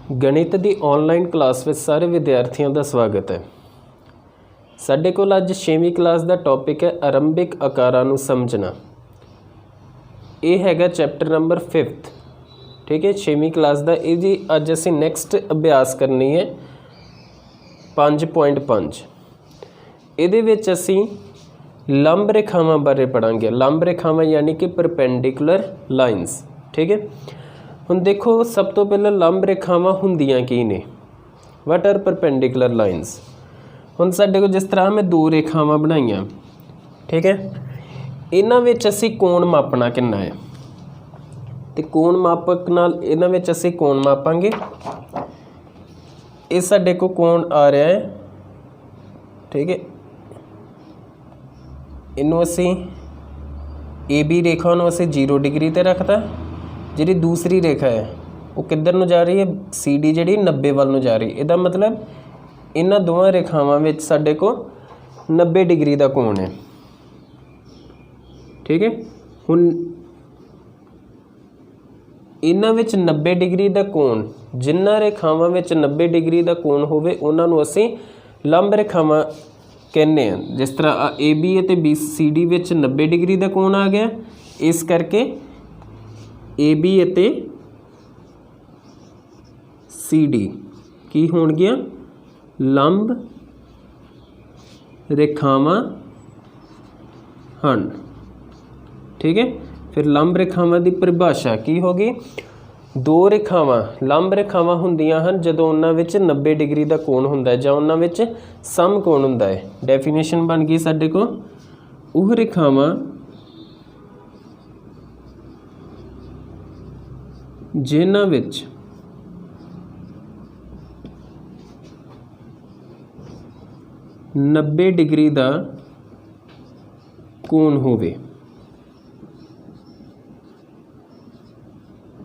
गणित की online class में सारे विद्यार्थियों का स्वागत है। साडे कोल अज 6वीं क्लास का टॉपिक है आरंभिक आकारां नूं समझना। ये हैगा चैप्टर नंबर 5th। ठीक है, 6वीं क्लास का ये जी अज असी नैक्सट अभ्यास करनी है 5.5। ये विच असी लंब रेखावां बारे पढ़ांगे। लंब रेखावां यानी कि परपेंडिकुलर लाइनस। ठीक है, हुण देखो सब तो पहले लंब रेखावां हुंदियां की ने, वट आर परपेंडिकुलर लाइनस। हुण साडे कोल जिस तरह मैं दो रेखावां बनाईआं, ठीक है, इन्हां विच असीं कोण मापना किन्ना है, ते कोण मापक नाल इन्हां विच असीं कोण मापांगे। ये साडे कोल कोण आ रहा है, ठीक है, इनू असीं ए बी रेखा नूं असीं 0 डिग्री ते रखता। जी दूसरी रेखा है वो किधर नूं जा रही है, सी डी जी 90 वाल नूं जा रही है। इसदा मतलब इन्हां दोवां रेखावां विच साडे को 90 डिग्री का कोण है। ठीक है, हुण इन्हां विच 90 डिग्री का कोण, जिन्हां रेखावां विच 90 डिग्री का कोण होवे उन्हां नूं असीं लंब रेखावां कहने हैं। जिस तरह ए बी ते बी सी डी विच 90 डिग्री का कोण आ गया, इस करके ए बी ਅਤੇ सी डी की होणगियां लंब रेखावां हन। ठीक है, फिर लंब रेखावां की परिभाषा की होगी, दो रेखावां लंब रेखावां हुंदियां हन जदों उन्हां विच 90 डिग्री का कोण हुंदा है जां उन्हां विच समकोण हुंदा है। डेफिनेशन बन गई साडे को, ਉਹ रेखावां जिन्हां विच नब्बे डिग्री का कोण होवे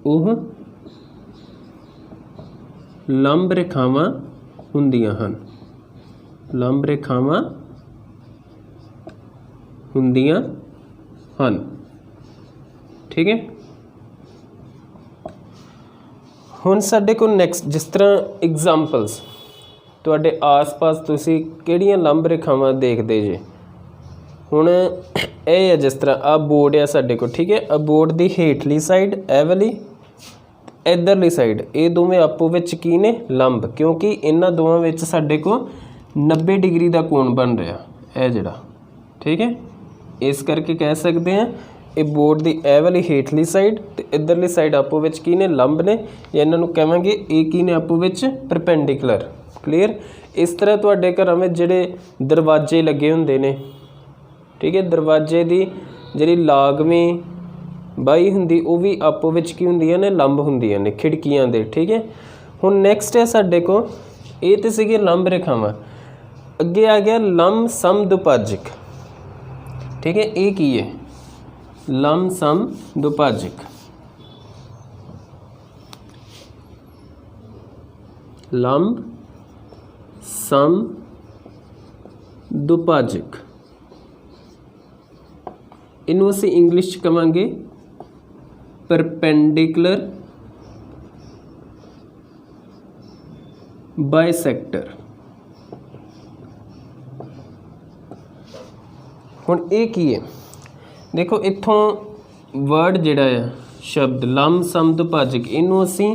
ओह लंब रेखावां हुंदियां हन। लंब रेखावां हुंदियां हन। ठीक है, हुण साडे को नैक्सट जिस तरह एग्जाम्पल्स तुहाडे आस पास तुसीं किहड़ियां लंब रेखावां देखदे जे। हुण ये है जिस तरह आ बोर्ड है साडे को, ठीक है, आ बोर्ड की हेठली साइड ए वाली इधरली साइड ये दोवें आपो विच की ने लंब, क्योंकि इन्हां दोवां विच साडे को 90 डिग्री का कोण बन रहा है जिहड़ा। ठीक है, इस करके कह सकते हैं ये बोर्ड की ए वाली हेठली साइड ते इधरली साइड आपो विच की ने लंब ने, या इन्हां नूं कहांगे ये की ने आपो विच परपेंडिकुलर। क्लीयर। इस तरह तुहाडे घरां विच जिहड़े दरवाजे लगे हुंदे ने, ठीक है, दरवाजे की जिहड़ी लागवीं बाही हुंदी वो भी आपो विच की हुंदियां ने, लंब हुंदियां ने खिड़कियां दे। ठीक है, हुण नैक्सट है साडे को ये तो सीगे लंब रेखावां, अगे आ गया लंब समदुभाजक। ठीक है, ये की है लंब समदुभाजक। लंब समदुभाजक इनू असीं इंग्लिश च कहांगे परपेंडिकुलर बाइसेक्टर। हुण ये की है, देखो इत्थों वर्ड जिहड़ा है शब्द लंब समदुभाजक इनू असीं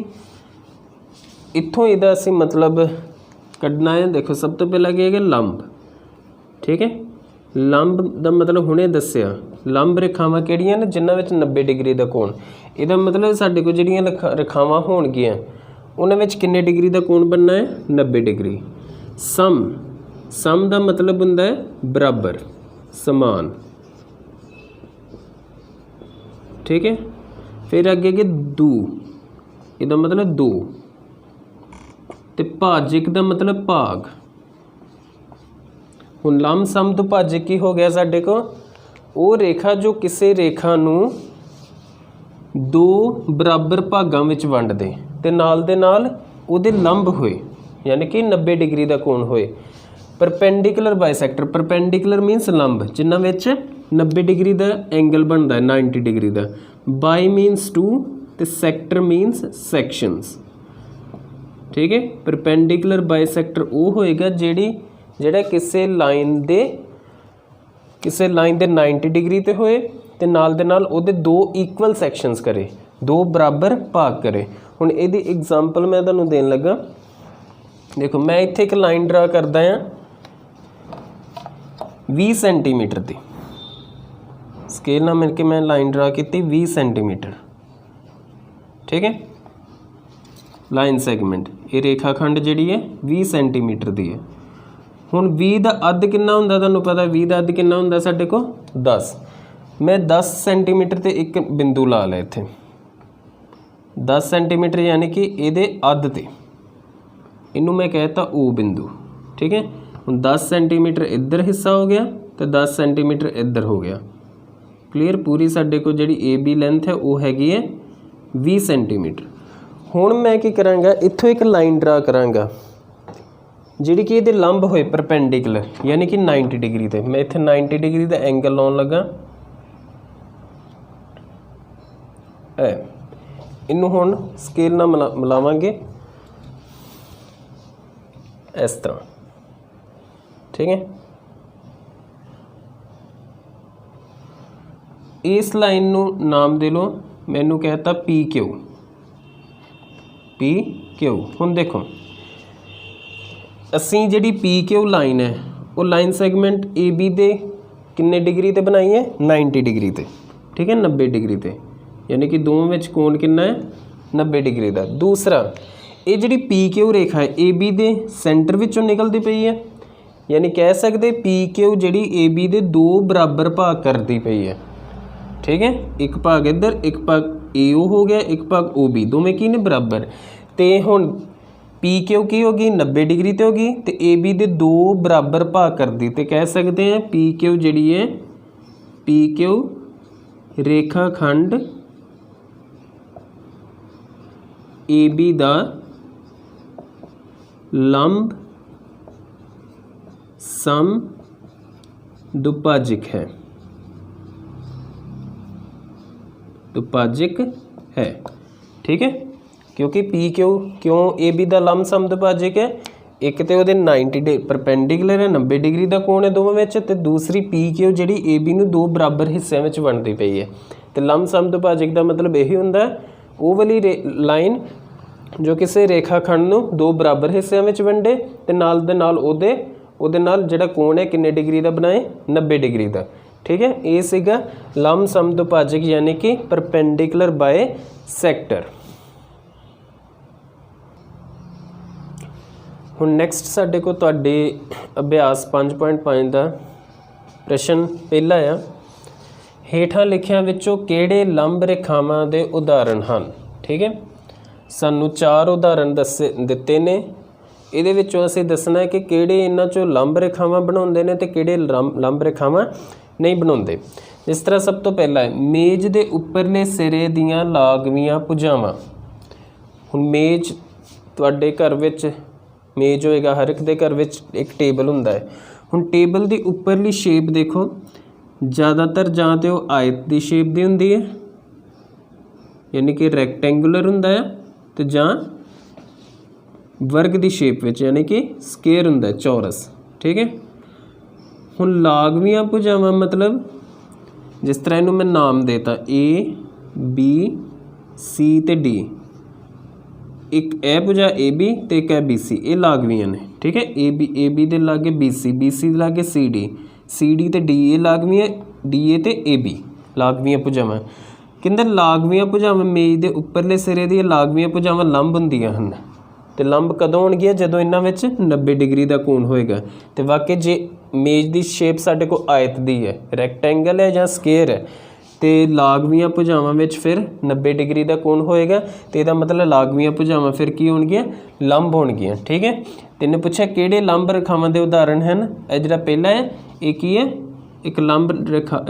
इत्थों इहदा असीं मतलब कढ़ना है। देखो सब तो पहला क्या है लंब। ठीक है, लंब का मतलब हुणे दस्सिया लंब रेखावां किहड़ियां ने जिन्हां विच 90 डिग्री का कोण। इहदा मतलब साडे कोल जिहड़ियां रेखावां होणगियां उन्हां विच किन्ने डिग्री का कोण बनना है, 90 डिग्री। सम का मतलब हुंदा है बराबर, समान। ठीक है, फिर अगे कि दू, इसका मतलब दो, ते भाजक का मतलब भाग। हुण लंब समदुभाजक की हो गया साडे को वो रेखा जो किसी रेखा नूं दो बराबर भागां विच वंड दे ते नाल दे नाल उहदे लंब होए, यानी कि 90 डिग्री का कोण होए। परपेंडिकुलर बाइसेक्टर, परपेंडिकुलर मीनस लंब जिन्हां विच 90 डिग्री का एंगल बनता है, 90 डिग्री का। बाई मीनस 2 तो सैक्टर मीनस सैक्शनस। ठीक है। परपेंडिकुलर बाइसैक्टर वो होएगा ਜਿਹੜਾ ਕਿਸੇ ਲਾਈਨ ਦੇ 90 डिग्री ਤੇ ਹੋਏ ਤੇ ਨਾਲ ਦੇ ਨਾਲ ਉਹਦੇ ਦੋ ਇਕੁਅਲ ਸੈਕਸ਼ਨਸ ਕਰੇ, ਦੋ ਬਰਾਬਰ ਭਾਗ ਕਰੇ। ਹੁਣ ਇਹਦੀ ਐਗਜ਼ਾਮਪਲ ਮੈਂ ਤੁਹਾਨੂੰ ਦੇਣ ਲੱਗਾ। ਦੇਖੋ ਮੈਂ ਇੱਥੇ ਇੱਕ ਲਾਈਨ ਡਰਾ ਕਰਦਾ ਹਾਂ 20 ਸੈਂਟੀਮੀਟਰ ਦੀ स्केल ना मिल के मैं लाइन ड्रा की 20 सेंटीमीटर, ठीक है। लाइन सैगमेंट ये रेखाखंड जी है 20 सेंटीमीटर की है। हुण 20 का अद्ध कितना हुंदा तुहानूं पता, 20 का अद्ध कितना हुंदा साडे को 10। मैं 10 सेंटीमीटर ते एक बिंदु ला लिया इत्थे 10 सेंटीमीटर यानी कि ये अद्ध ते इनू मैं कहता ओ बिंदु, ठीक है। हुण 10 सेंटीमीटर इधर हिस्सा हो गया तो 10 सेंटीमीटर इधर हो गया। क्लीयर। पूरी साडे को जिहड़ी ए बी लेंथ है वो हैगी है 20 सेंटीमीटर। हुण मैं की करांगा इत्थों एक लाइन ड्रा करांगा जिहड़ी कि इहदे लंब होए परपेंडिकुलर यानी कि 90 डिग्री ते। मैं इत्थे 90 डिग्री का एंगल लाउण लगा। इनू हुण स्केल नाल मिलावांगे इस तरह, ठीक है। इस लाइन नू नाम दे लो, मैनू कहता पी क्यू। हुण देखो असी जिहड़ी पी क्यू लाइन है वो लाइन सैगमेंट ए बी दे किन्ने डिग्री ते बनाई है 90 डिग्री ते, ठीक है। 90 डिग्री ते यानी कि दोवां विच कोण किन्ना है 90 डिग्री का। दूसरा ये जिहड़ी पी क्यू रेखा है ए बी दे सेंटर विचों निकलती पई है, यानी कह सकते पी क्यू जिहड़ी ए बी दे दो बराबर भाग करती पई है, ठीक है। एक भाग इधर एक भाग ए ओ हो गया, एक भाग ओ बी, दोवें की ने बराबर। तो हुण पी क्यू की होगी 90 डिग्री ते होगी तो ए बी दे दो बराबर भाग कर दी, तो कह सकते हैं पी क्यू जिहड़ी है पी क्यू रेखाखंड ए बी दा लंब सम दुभाजक है, दुभाजक है, ठीक है। क्योंकि पी क्यू क्यों ए बी का लंब सम दुभाजक है, एक तो वो 90 परपेंडिकुलर है 90 डिग्री का कोण है दोवां विच, ते दूसरी पी क्यू जिहड़ी ए बी नूं दो बराबर हिस्सों में वंडदी पई है। तो लंब सम दुभाजक का मतलब यही हुंदा वो वाली लाइन जो किसी रेखाखंड नूं दो बराबर हिस्सों में वंडे ते नाल दे नाल ਉਹਦੇ ਨਾਲ ਜਿਹੜਾ कोण है किन्ने डिग्री का बनाए 90 डिग्री का, ठीक है। ये सीगा लंब सम दुभाजक यानी कि परपेंडिकुलर बाय सैक्टर। हुण नैक्सट साडे को तुहाडे अभ्यास 5.5 का प्रश्न पहला आ, हेठां लिखियां विचों किहड़े लंब रेखावां दे उदाहरण हन, ठीक है। सानू 4 उदाहरण दिते ने, ਇਹਦੇ ਵਿੱਚੋਂ ਅਸੀਂ ਦੱਸਣਾ है कि ਕਿਹੜੇ ਇਹਨਾਂ ਚੋਂ ਲੰਬ ਰੇਖਾਵਾਂ ਬਣਾਉਂਦੇ ਨੇ ਤੇ ਕਿਹੜੇ ਲੰਬ ਰੇਖਾਵਾਂ ਨਹੀਂ ਬਣਾਉਂਦੇ। ਜਿਸ ਤਰ੍ਹਾਂ ਸਭ ਤੋਂ ਪਹਿਲਾਂ ਮੇਜ਼ ਦੇ ਉੱਪਰਲੇ ਸਿਰੇ ਦੀਆਂ ਲਾਗਵੀਆਂ ਭੁਜਾਵਾਂ। ਹੁਣ ਮੇਜ਼ ਤੁਹਾਡੇ ਘਰ ਵਿੱਚ ਮੇਜ਼ ਹੋਏਗਾ, ਹਰ ਇੱਕ ਦੇ ਘਰ ਵਿੱਚ ਇੱਕ ਟੇਬਲ ਹੁੰਦਾ ਹੈ। ਹੁਣ ਟੇਬਲ ਦੀ ਉੱਪਰਲੀ ਸ਼ੇਪ ਦੇਖੋ, ਜ਼ਿਆਦਾਤਰ ਜਾਂ ਤੇ ਉਹ ਆਇਤ ਦੀ ਸ਼ੇਪ ਦੀ ਹੁੰਦੀ ਹੈ यानी कि रैक्टेंगुलर हुंदा है, तो जां वर्ग की शेप विच यानी कि स्केयर हुंदा है, चौरस। ठीक है। हुण लागवियां भुजावां मतलब जिस तरह इनू मैं नाम देता ए बी सी ते डी, एक ए भुजा ए बी तो एक है बी सी, ये लागवियां ने। ठीक है। ए बी दे लागे बी सी दे लागे सी डी ते डी ए लागवियां, डी ए ते ए बी लागवियां भुजावां। कहंदे लागवियां भुजावां मेज दे उपरले सिरे दी लागवियां भुजावां लंब हुंदियां हन, तो लंब कदों होणगियां जदों इन्हां विच 90 डिग्री का कोण होएगा। तो वाकई जे मेज की शेप साडे कोल आयत दी है, रैक्टेंगल है या स्केयर है, तो लागवियां भुजावां विच फिर 90 डिग्री का कोण होएगा, तो इहदा मतलब लागवियां भुजावां फिर की होणगियां, लंब होणगियां। ठीक है। तो इन्हें पूछा किहड़े लंब रेखावां दे उदाहरण हैं। यह जिहड़ा पहला है ये की है, एक लंब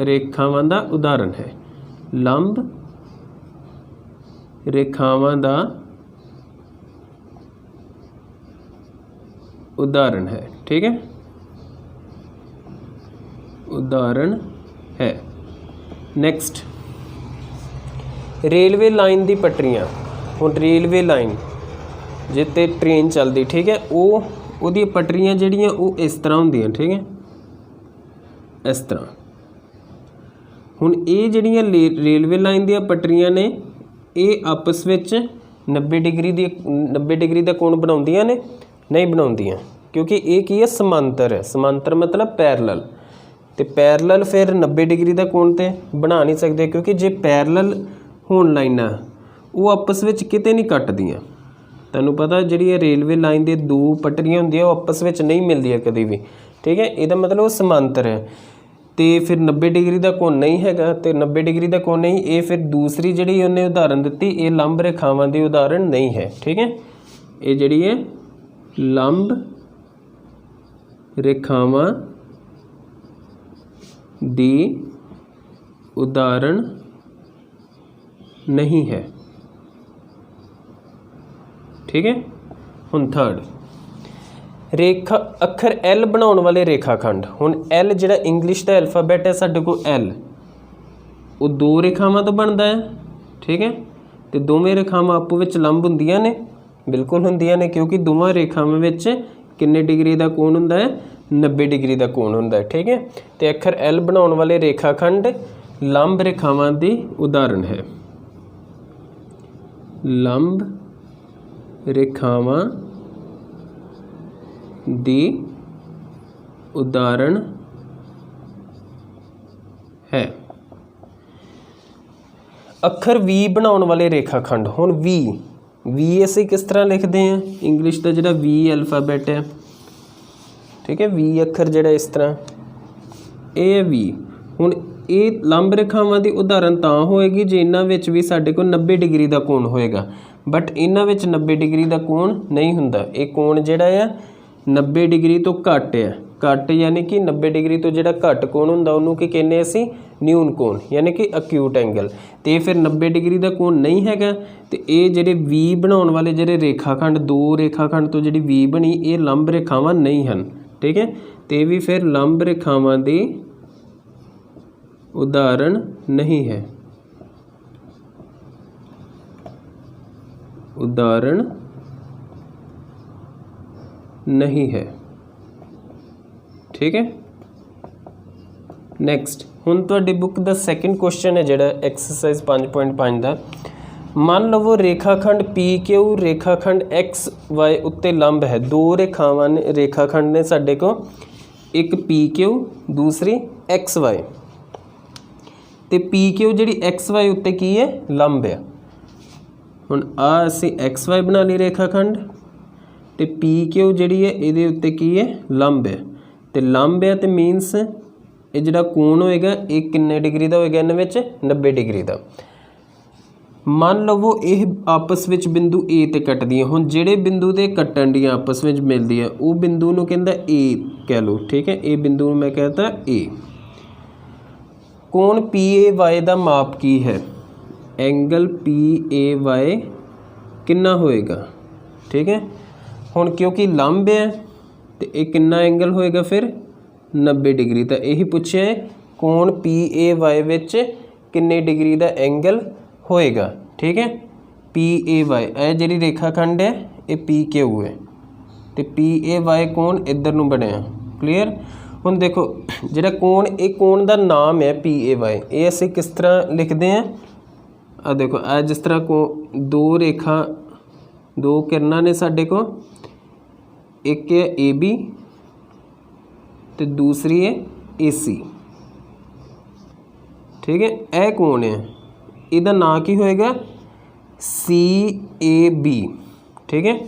रेखावां दा उदाहरण है, लंब रेखावां दा उदाहरण है। ठीक है, उदाहरण है। नेक्स्ट रेलवे लाइन दी पटरियां। हुण रेलवे लाइन जिते ट्रेन चलती, ठीक है, वो पटरियाँ जिहड़ियां वो इस तरह होंदियां, ठीक है, इस तरह। हुण ये जिहड़ियां रेलवे लाइन दी पटरियां ने ये आपस विच 90 डिग्री का कोण बनाउंदियां ने, नहीं बनाउंदियां, क्योंकि ये की है, समांतर है। समांतर मतलब पैरलल, तो पैरलल फिर 90 डिग्री का कोण तो बना नहीं सकते, क्योंकि जे पैरलल होण लाइनां वो आपस विच किते नहीं कटदियां। तुहानूं पता जिहड़ी रेलवे लाइन दी दो पटरियां होंदियां वो आपस विच नहीं मिलदियां कभी भी, ठीक है, इहदा मतलब वो समांतर है। तो फिर 90 डिग्री का कोण नहीं हैगा, तो 90 डिग्री का कोण नहीं, ये फिर दूसरी जिहड़ी उन्हें उदाहरण दित्ती ये लंब रेखावां की उदाहरण नहीं है, ठीक है, ये जिहड़ी है लंब रेखावां दी उदाहरण नहीं है, ठीक है। हुण थर्ड, रेखा अखर एल बनाने वाले रेखाखंड। हुण एल जिहड़ा इंग्लिश का एल्फाबैट है साडे कोल एल, वो दो रेखावां तो बनता है, ठीक है, तो दोवें रेखावां आपो विच लंब हुंदियां ने, बिल्कुल हुंदियां ने, क्योंकि दोवां रेखावां विच किन्ने डिग्री का कोण हुंदा है, 90 डिग्री का कोण हुंदा है, ठीक है। तो अखर एल बनाने वाले रेखाखंड लंब रेखावां दी उदाहरण है, लंब रेखावां दी उदाहरण है। अखर वी बनाने वाले रेखाखंड। हुण वी असीं किस तरह लिखते हैं, इंग्लिश का जिहड़ा वी अल्फाबैट है, ठीक है, वी अखर जिहड़ा इस तरह ये वी। हुण ये लंब रेखावां की उदाहरण तां होएगी जे इन्हां विच भी साडे कोल 90 डिग्री का कोण होएगा, बट इन्हां विच 90 डिग्री का कोण नहीं हुंदा। ये कोण जिहड़ा है 90 डिग्री तो घट है, घट यानी कि 90 डिग्री तो जिहड़ा घट कोण हुंदा उहनूं की कहने असीं न्यून कोण, यानी कि अक्यूट एंगल। तो फिर 90 डिग्री का कोण नहीं हैगा, तो ये जिहड़े वी बनाउण वाले जिहड़े रेखाखंड, दो रेखाखंड तो जिहड़ी वी बनी ये लंब रेखावां नहीं हन, ठीक है, तो भी फिर लंब रेखावां दी उदाहरण नहीं है, उदाहरण नहीं है, ठीक है। नैक्सट हुण तुहाडी बुक दा सैकेंड क्वेश्चन है जिहड़ा एक्सरसाइज 5.5 का। मान लवो रेखाखंड पी क्यू रेखाखंड एक्स वाई उत्ते लंब है। दो रेखावां ने रेखाखंड ने साडे को, एक पी क्यू दूसरी एक्स वाई, तो पी क्यू जिहड़ी एक्स वाई उत्ते की है लंब है। हुण आ असीं एक्स वाई बना ली रेखाखंड, तो पी क्यू जिहड़ी है इहदे उत्ते की है लंब है, तो लंब है तो मीनस ये जिहड़ा कोण होएगा ये किन्ने डिग्री का होएगा, इन्हां विच 90 डिग्री का। मान लवो ये आपस विच बिंदु ए ते कटदियां। हुण जिहड़े बिंदु ते कट्टण दी आपस विच मिलदी है वो बिंदु नूं कहंदा ए कह लो, ठीक है, ये बिंदु नूं मैं कहता ए। कोण पी ए वाई का माप की है, एंगल पी ए वाई कितना होएगा, ठीक है। हुण क्योंकि लंब है तो ये कितना एंगल होएगा फिर 90 डिग्री का। यही पूछा है कोण पी ए वाई विच किन्ने डिग्री का एंगल होएगा, ठीक है। पी ए वाई यह जी रेखाखंड है ये पी क्यू है, तो पी ए वाई कोण इधर नूं बनिया, क्लीयर। हुण देखो जिहड़ा कोण ये कोण का नाम है पी ए वाई, ये असीं किस तरह लिखते हैं, आ देखो आ जिस तरह को दो रेखा दो किरणां ने साडे को, एक है ए बी तो दूसरी है ए सी, ठीक है। यह कोण है इहदा नाम की होएगा सी ए बी, ठीक है,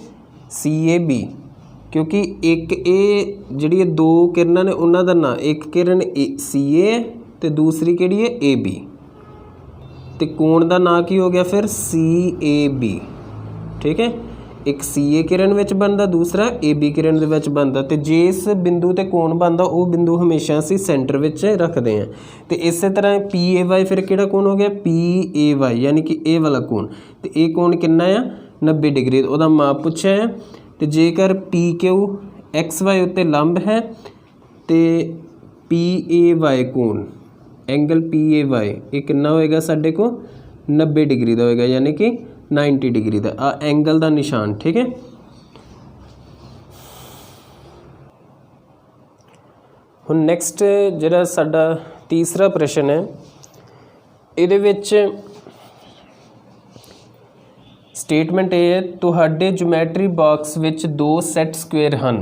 सी ए बी, क्योंकि एक ए जिहड़ी दो किरणां ने उन्हां दा नाम, एक किरण सी ए तो दूसरी किहड़ी है ए बी, तो कोण का नाम की हो गया फिर सी ए बी, ठीक है। एक सी ए किरण विच बनता, दूसरा ए बी किरण दे विच बनता, तो जिस बिंदु ते कोण बनता वो बिंदु हमेशा असीं सेंटर विच रखते हैं। तो इस तरह पी ए वाई फिर किहड़ा कोण हो गया पी ए वाई, यानी कि ए वाला कोण, तो ये कोण कितना है 90 डिग्री, उसका माप पूछा है। तो जेकर पी क्यू एक्स वाई उत्ते लंब है तो पी ए वाई कोण एंगल पी ए वाई ये कितना होएगा साडे को 90 डिग्री का होएगा, यानी कि 90 डिग्री का आ एंगल का निशान। ठीक है, हुण नैक्सट जिहड़ा साडा तीसरा प्रश्न है, इहदे विच स्टेटमेंट ये है, तुहाडे ज्योमैट्री बाक्स विच 2 सैट स्क्वेयर हैं,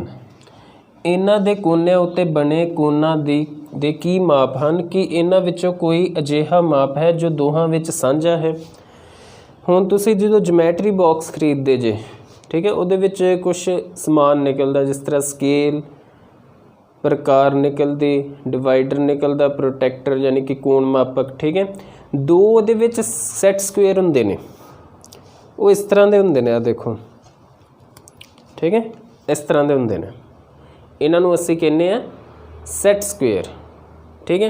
इन्हां दे कोनिਆਂ उत्ते बने कोनां दे की माप हैं कि इन्हां विचों कोई अजिहा माप है जो दोहां विच साझा है। हुण तुसीं जो ज्योमैट्री बॉक्स खरीदते जे, ठीक है, उहदे विच कुछ समान निकलदा, जिस तरह स्केल, प्रकार निकलते, डिवाइडर निकलता, प्रोटैक्टर यानी कि कोण मापक। ठीक है, 2 उहदे विच सैट स्क्वेयर हुंदे ने, वो इस तरह के हुंदे ने, आ देखो। ठीक है, इस तरह के हुंदे ने, इन्हां नूं असीं कहने आ सैट स्क्वेयर। ठीक है,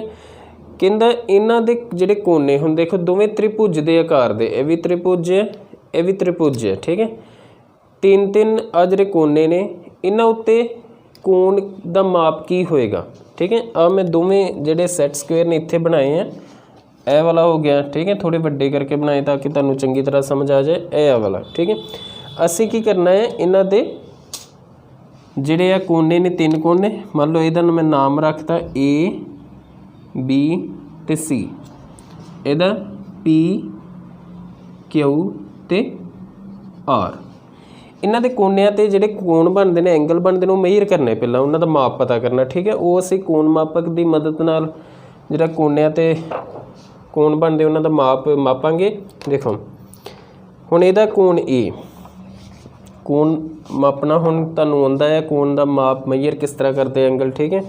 कहंदा इन्हां दे जिहड़े कोने हुण देखो दोवें त्रिभुज दे आकार दे, ये भी त्रिभुज है, ये भी त्रिभुज है। ठीक है, 3-3 आ जिहड़े कोने ने, इन्हां उत्ते कोण दा माप की होएगा। ठीक है, आ मैं दोवें जिहड़े सैट स्क्वेयर ने इत्थे बनाए हैं, ए वाला हो गया। ठीक है, थोड़े वड्डे करके बनाए ताकि तुहानूं चंगी तरह समझ आ जाए, ए वाला। ठीक है, असीं की करना है, इन्हां दे जिहड़े आ कोने ने 3 कोने, मान लो इहदा मैं नाम रखता A B ते C, इहदा P Q ते R। इन्हां दे कोनिਆਂ ते जिहड़े कोण बनते हैं, एंगल बनते हैं, वो मेजर करने, पहला उन्हां दा माप पता करना। ठीक है, वो असीं कोण मापक की मदद नाल जिहड़ा कोनिਆਂ ते कोण बनते उन्हां दा माप मापांगे। देखो हुण इहदा कोण A, कोण मापना हुण तुहानूं आउंदा है, कोण दा माप मेजर किस तरह करते एंगल। ठीक है,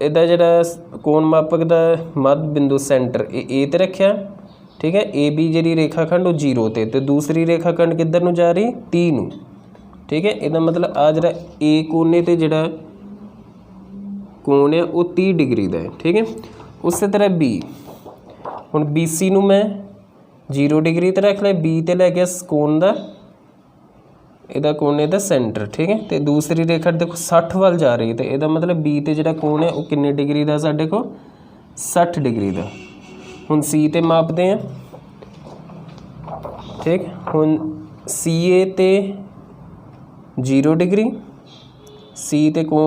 इहदा जिहड़ा कोण मापक दा मध्य बिंदु सेंटर ए ते रखिया। ठीक है, ए बी जी रेखाखंड वो 0 ते दूसरी रेखाखंड किधर नूं जा रही, 30 नूं। ठीक है, इसका मतलब आ जिहड़ा ए कोने ते जिहड़ा कोण है वो 30 डिग्री का है। ठीक है, उस तरह बी, हुण बी सी नूं मैं 0 डिग्री ते रख लिया, बी ते लै गया कोण दा, इहदा कोने दा सेंटर। ठीक है, तो दूसरी रेखा देखो 60 वाल जा रही है, तो इसका मतलब बी ते जिहड़ा कोण है वो किन्ने डिग्री का साडे को 60 डिग्री का। हुण सी ते मापते हैं। ठीक, हुण सी ए ते 0 डिग्री, सी ते को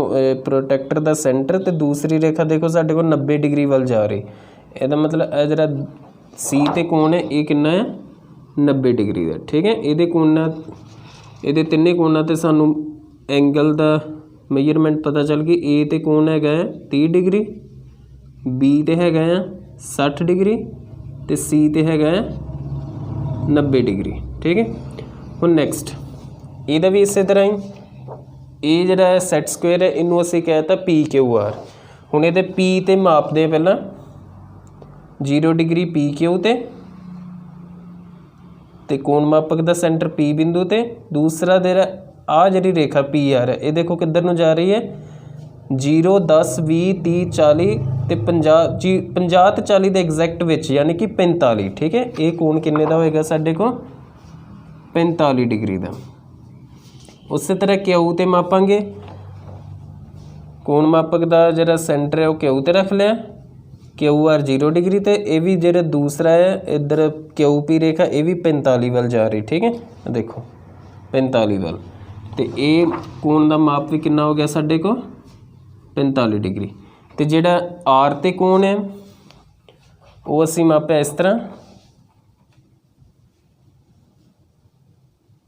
प्रोटैक्टर का सेंटर, तो दूसरी रेखा देखो साडे को 90 डिग्री वाल जा रही, इसका मतलब जिहड़ा सी ते कोण है ये कितना है 90 डिग्री का। ठीक है, ये कोणा ये तिन्ने कोणा ते सानू एंगल का मेजरमेंट पता चल गई। ए ते कोण हैगा है 30 डिग्री, बी ते हैगा है 60 डिग्री, तो सी ते हैगा है 90 डिग्री। ठीक है, हुण नैक्सट इहदा भी इस तरह ही ये जिहड़ा सैट स्क्वेयर है इनू असीं कहता पी क्यू आर। हुण इहदे पी ते मापदे पहला 0 डिग्री पी क्यू ते कोण मापक का सेंटर पी बिंदु ते, दूसरा तेरा आ जी रेखा पी आर है, ये देखो किधर नूं जा रही है 0 10 20 30 40 ते 50 ते 40 के एग्जैक्ट विच, यानी कि 45। ठीक है, ये कोण किन्ने दा होएगा साडे को 45 डिग्री का। उस तरह क्यू ते मापांगे, कोण मापक का जिहड़ा सेंटर है वो क्यू ते रख लिया, क्यू आर 0 डिग्री, तो ये भी जो दूसरा है इधर क्यू पी रेखा ये भी 45 वाल जा रही। ठीक है, देखो 45 वाल, तो ये कोण का माप भी कितना हो गया साडे को 45 डिग्री। तो जिहड़ा आर ते कोण है वो असीं मापिया इस तरह,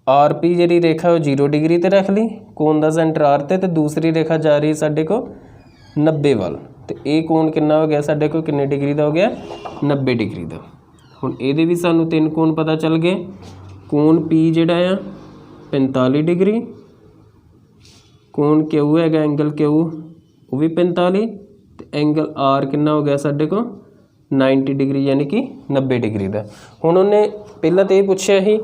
आर पी जी रेखा वो 0 डिग्री ते रख ली, कोण का सेंटर आर ते, तो दूसरी रेखा जा रही है साडे को 90 वाल, तो ये कोण कितना हो गया साडे को किन्ने डिग्री का हो गया 90 डिग्री का। हुण इहदे भी सानू 3 कोण पता चल गए, कोण पी जिहड़ा आ 45 डिग्री, कोण क्यू हैगा एंगल क्यू वो भी 45, तो एंगल आर कितना हो गया साडे को 90 डिग्री यानी कि 90 डिग्री का। हुण उन्हें पहला तो ये पूछा ही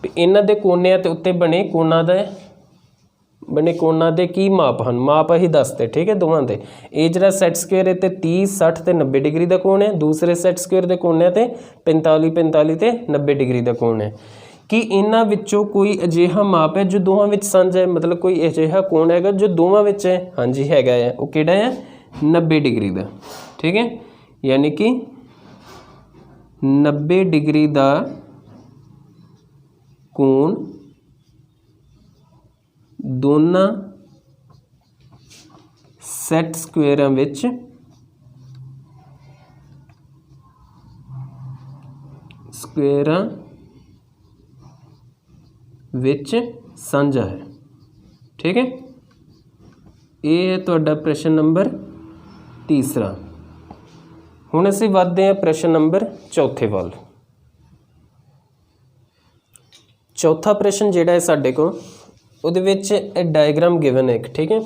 भी इन्हां दे कोनिਆਂ ते उत्ते बने कोणां दे की माप हैं, माप असीं दसते। ठीक है, दोवां दे ये जिहड़ा सैट स्क्वेयर है 30 60 ते 90 डिग्री का कोण है, दूसरे सैट स्क्वेयर के कोनिਆਂ ते 45 45 ते 90 डिग्री का कोण है, कि इन्हां विचों कोई अजिहा माप है जो दोवां विच साझा है, मतलब कोई अजिहा कोण हैगा जो दोवां विच है। हाँ जी हैगा है, वो किहड़ा है 90 डिग्री का। ठीक है, यानी कि 90 डिग्री का कोण दोनों सैट स्क्वेयरां विच साझा है। ठीक है, ये है तुहाडा प्रश्न नंबर तीसरा। हुण असीं वधदे हां प्रश्न नंबर चौथे वाल। चौथा प्रश्न जिहड़ा है साडे कोल उहदे विच डायग्राम गिवन है एक। ठीक है,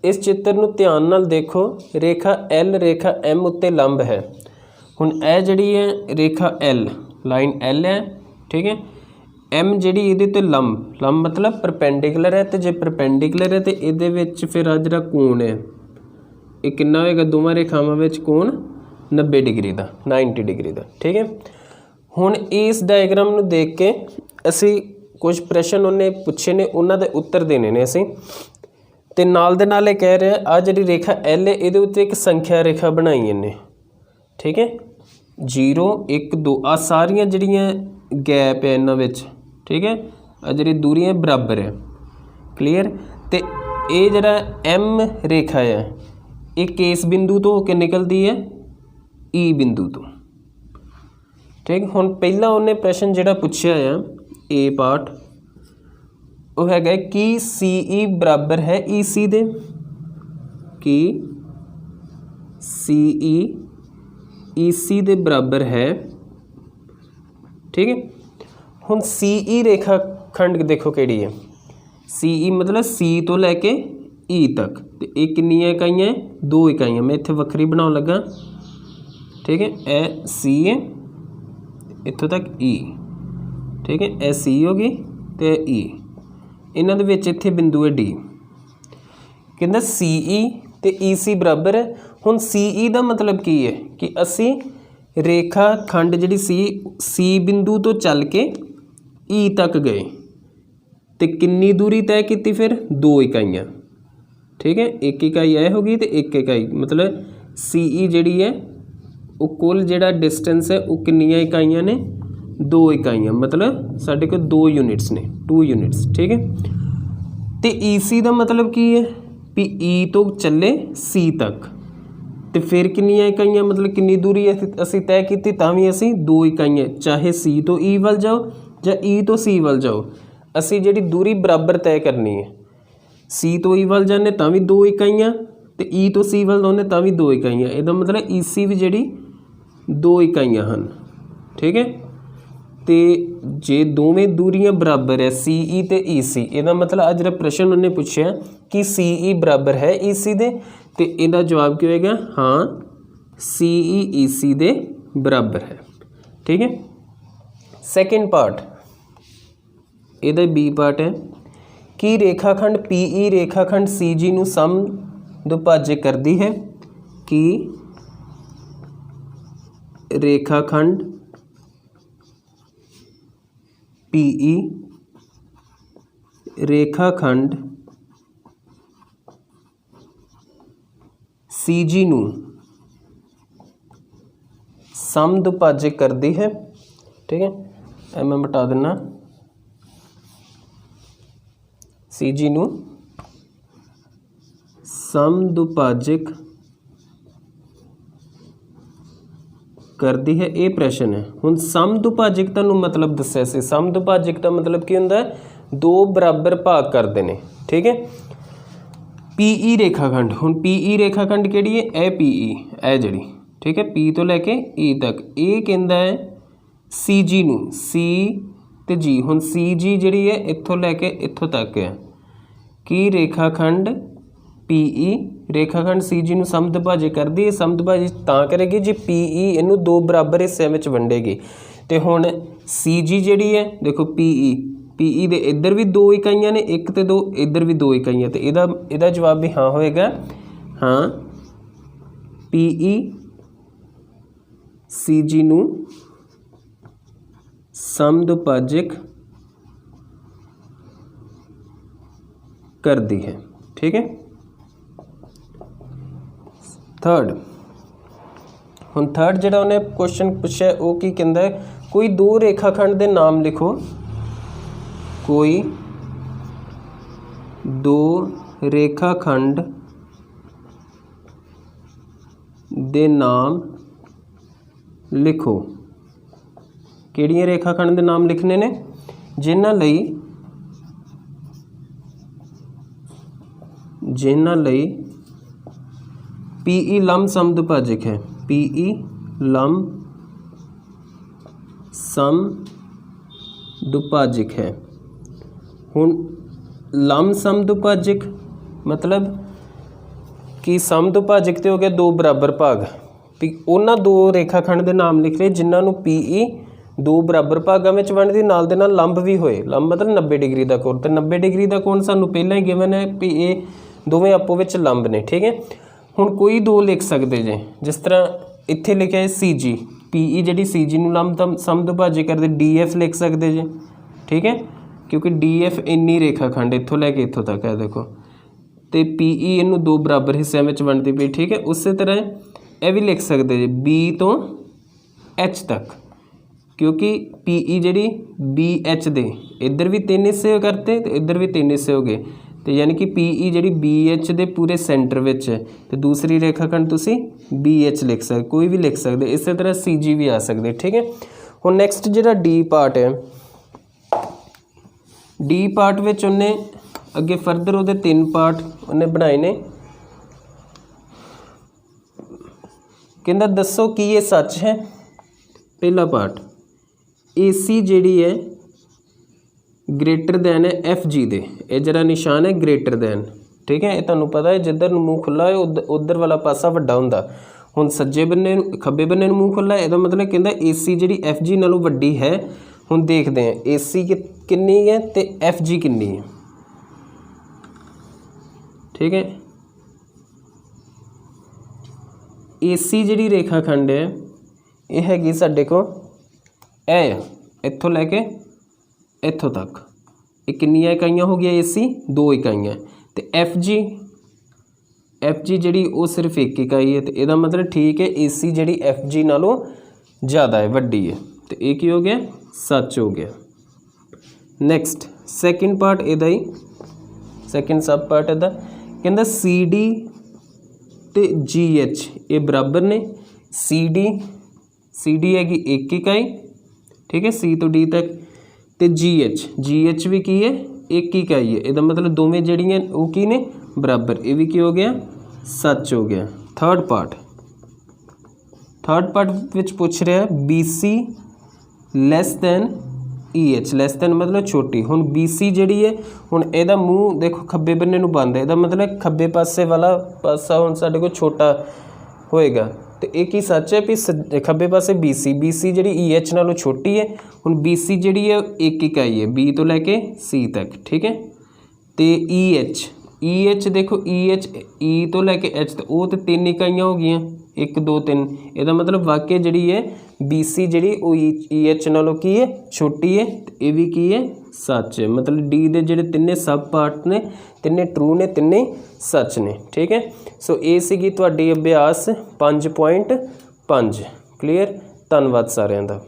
इस चित्र नूं ध्यान नाल देखो। रेखा एल रेखा एम उत्ते लंब है। हुण यह जिहड़ी है रेखा एल, लाइन एल है। ठीक है, एम जिहड़ी इहदे ते लंब मतलब परपेंडिकुलर है, तो जे परपेंडिकुलर है तो इहदे विच फिर आ जिहड़ा कोण है ये कितना होएगा, दोवां रेखावां विच कोण 90 डिग्री का, 90 डिग्री का। ठीक है, हुण इस डायग्राम नूं देख के असी कुछ प्रश्न उन्हें पूछे ने, उन्हां दे उत्तर देने ने असी, ते नाल दे नाल कह रहे आ जिहड़ी रेखा एल है इहदे उत्ते एक संख्या रेखा बनाई इन्हें। ठीक है, 0 1 2 आ सारियां जिहड़ियां गैप है इन्हां विच। ठीक है, आ जिहड़ी दूरियां बराबर है। क्लीयर, ते ये जिहड़ा एम रेखा है ये किस बिंदु तो होकर निकलती है, ई बिंदु तो। ठीक, हुण पहला उन्हें प्रश्न जिहड़ा पूछा है ए पार्ट वो है कि सी ई बराबर है ई सी दे, कि सी ई सी दे बराबर है। ठीक है, हुण सी ई रेखा खंड देखो किहड़ी है, सी ई मतलब सी तो लैके ई तक, तो ये कितनियां इकाइयां, 2 इकाइयां। मैं इत्थे वक्री बनाउण लगा। ठीक है, ए सी है इत्थों तक ई। ठीक है, ए सी हो गई तो ई, इन्हां दे विच इत्थे बिंदु है डी। कहंदा सी ई ते ई सी बराबर है। हुण सी ई का मतलब की है कि असी रेखा खंड जिहड़ी सी बिंदु तो चल के ई तक गए, तो कितनी दूरी तय की, फिर 2 इकाइयां। ठीक है, 1 इकाई यह होगी तो 1 इकाई, मतलब सी ई जिहड़ी है वो कुल जिहड़ा डिस्टेंस है वो कितनियां इकाइयां ने, 2 इकाइयां, मतलब साढ़े को 2 यूनिट्स ने, 2 यूनिट्स। ठीक है, तो ई सी का मतलब की है भी ई तो चले सी तक, तो फिर कितनियां इकाइयां, मतलब कितनी दूरी असी तय की, तां भी असी 2 इकाइयां, चाहे सी तो ई वाल जाओ या ई तो सी वाल जाओ, असी जिहड़ी दूरी बराबर तय करनी है। सी तो ई वाल जाने तां भी 2 इकाइयां, तो ई तो सी वाल जाने तां भी 2 इकाइयां। इहदा मतलब ई सी भी जिहड़ी 2 इकाइयां हैं। ठीक है, तो जे दोवें दूरियां बराबर है सी ई ते ई सी, इहदा मतलब आज जिहड़ा प्रश्न उन्हें पूछा कि सी ई बराबर है ई सी दे, तो इहदा जवाब क्या होएगा, हाँ सी ई सी दे बराबर है। ठीक है, सैकेंड पार्ट इहदा बी पार्ट है कि रेखाखंड पी ई रेखाखंड सी जी नूं समदुभाज्य करती है, कि रेखाखंड पी ई रेखाखंड सी जी नूं समदुभाज्य करती है। ठीक है, ਇਹ मैं बता देना, सी जी नूं समदुभाजक करती है, ये प्रश्न है। हुण समदुभाजक तुहानूं मतलब दस्सिया सी, समदुभाजक का मतलब की हुंदा है, 2 बराबर भाग करते हैं। ठीक है, पी ई रेखाखंड, हुण पी ई रेखाखंड किहड़ी है, ए पी ई, ए जिहड़ी। ठीक है, पी तो लैके ई तक, ये कहंदा है सी जी नूं, सी ते जी, हुण सी जी जिहड़ी है इत्थों लैके इत्थों तक है, कि रेखाखंड पी ई रेखाखंड सी जी नूं समदुभाज्य करदी है। समदुभाज्य तां करेगी जे पी ई इनू 2 बराबर हिस्सों में वंडेगी। तो हुण सी जी जिहड़ी है देखो पी ई दे इधर भी 2 इकाइयां ने, 1 ते 2, इधर भी 2 इकाइयां, तो इहदा जवाब भी हाँ होएगा, हाँ पी ई सी जी नूं समदुभाजक करती है। ठीक है, थर्ड ਹੁਣ थर्ड ਜਿਹੜਾ ਉਹਨੇ क्वेश्चन ਪੁੱਛਿਆ ਉਹ ਕੀ ਕਹਿੰਦਾ है, कोई दो रेखाखंड ਦੇ नाम लिखो, कोई दो रेखाखंड ਦੇ नाम लिखो। ਕਿਹੜੀਆਂ रेखाखंड ਦੇ नाम लिखने ने, ਜਿਨ੍ਹਾਂ ਲਈ PE लंब समदुभाजक है, PE लंब समदुभाजक है। हुण लंब समदुभाजक मतलब कि समदुभाजक तो हो गया दो बराबर भाग, उन्होंने दो रेखाखंड के नाम लिख रहे जिन्होंने PE दो बराबर भागों में वंडदी, नाल दे नाल लंब भी होए, लंब मतलब 90 डिग्री का कोण, तो 90 डिग्री का कोण सानू पहले ही गिवन है भी ये दोवें आपो विच लंब ने। ठीक है, हुण कोई दो लिख सकते जे, जिस तरह इत्थे लिखा है CG, PE जी CG नूं लंब समदुभाजक करदे, DF लिख सकते जे। ठीक है, क्योंकि DF इन्नी रेखाखंड इत्थों लैके इत्थों तक है देखो, तो PE इनू दो बराबर हिस्सों में वंडदी पई। ठीक है, उस तरह यह भी लिख सकते जे B तो H तक, क्योंकि PE जी BH दे इधर भी 3 हिस्से करते तो इधर भी 3 हिस्से हो गए, तो यानी कि PE जी BH दे पूरे सेंटर में है, तो दूसरी रेखाखंड तुसी BH लिख सकते, कोई भी लिख सकते, इस तरह CG भी आ सकते। ठीक है, हुण नैक्सट जिहड़ा D पार्ट है, D पार्ट विच उन्हें अगे फरदर उहदे 3 पार्ट उन्हें बनाए ने। कहंदा दसो कि ये सच है। पहला पार्ट AC जिहड़ी है ग्रेटर दैन है FG दे, ये जरा निशान है ग्रेटर दैन। ठीक है, ये तुहानूं पता है जिधर मूँह खुला है उधर वाला पासा वड्डा हुंदा। हुण सज्जे बन्ने खब्बे बन्ने मूँह खुला है, इहदा मतलब कहंदा AC जिहड़ी FG नालों वड्डी है। हुण देखते हैं AC कितनी है तो FG कितनी है। ठीक है, AC जिहड़ी रेखाखंड है ये हैगी साडे को इत्थों लैके इत्थों तक, ये कितनियां इकाइयां हो गया AC 2 इकाइयां, तो FG जिहड़ी वो सिर्फ 1 इकाई है, तो इसदा मतलब ठीक है AC जिहड़ी FG नालों ज़्यादा है वड्डी है, तो ये की हो गया सच हो गया। नैक्सट सैकेंड पार्ट इहदा ही सैकेंड सब पार्ट इहदा कहंदा CD ते GH ये बराबर ने। CD हैगी 1 इकाई, ठीक है, C तो D तक, तो GH भी की है 1 इकाई है, इसदा मतलब दोवें जड़ियाँ वो की ने बराबर, ये भी की हो गया सच हो गया। थर्ड पार्ट विच पूछ रहा है BC less than EH, less than मतलब छोटी। हुण BC जिहड़ी है हुण इहदा मूँह देखो खब्बे बन्ने नूं बंद है, इहदा मतलब खब्बे पासे वाला पासा हुण साडे कोल छोटा होएगा, तो एक ही सच है भी खब्बे पासे BC जिहड़ी EH नालों छोटी है। हुण BC जिहड़ी है 1 इकाई है B तो लैके C तक। ठीक है, तो EH देखो E तो लैके H तो वो तो 3 इकाइयां हो गई, 1 2 3, इसदा मतलब वाकई जिहड़ी है BC जिहड़ी वो EH नालों की है छोटी है, तो ये भी की है सच है। मतलब D दे जिहड़े 3 सब पार्ट ने 3 ट्रू ने 3 सच ने। ठीक है, सो ये सीगी तुहाडी अभ्यास 5.5। क्लीयर, धन्नवाद सारिਆਂ ਦਾ।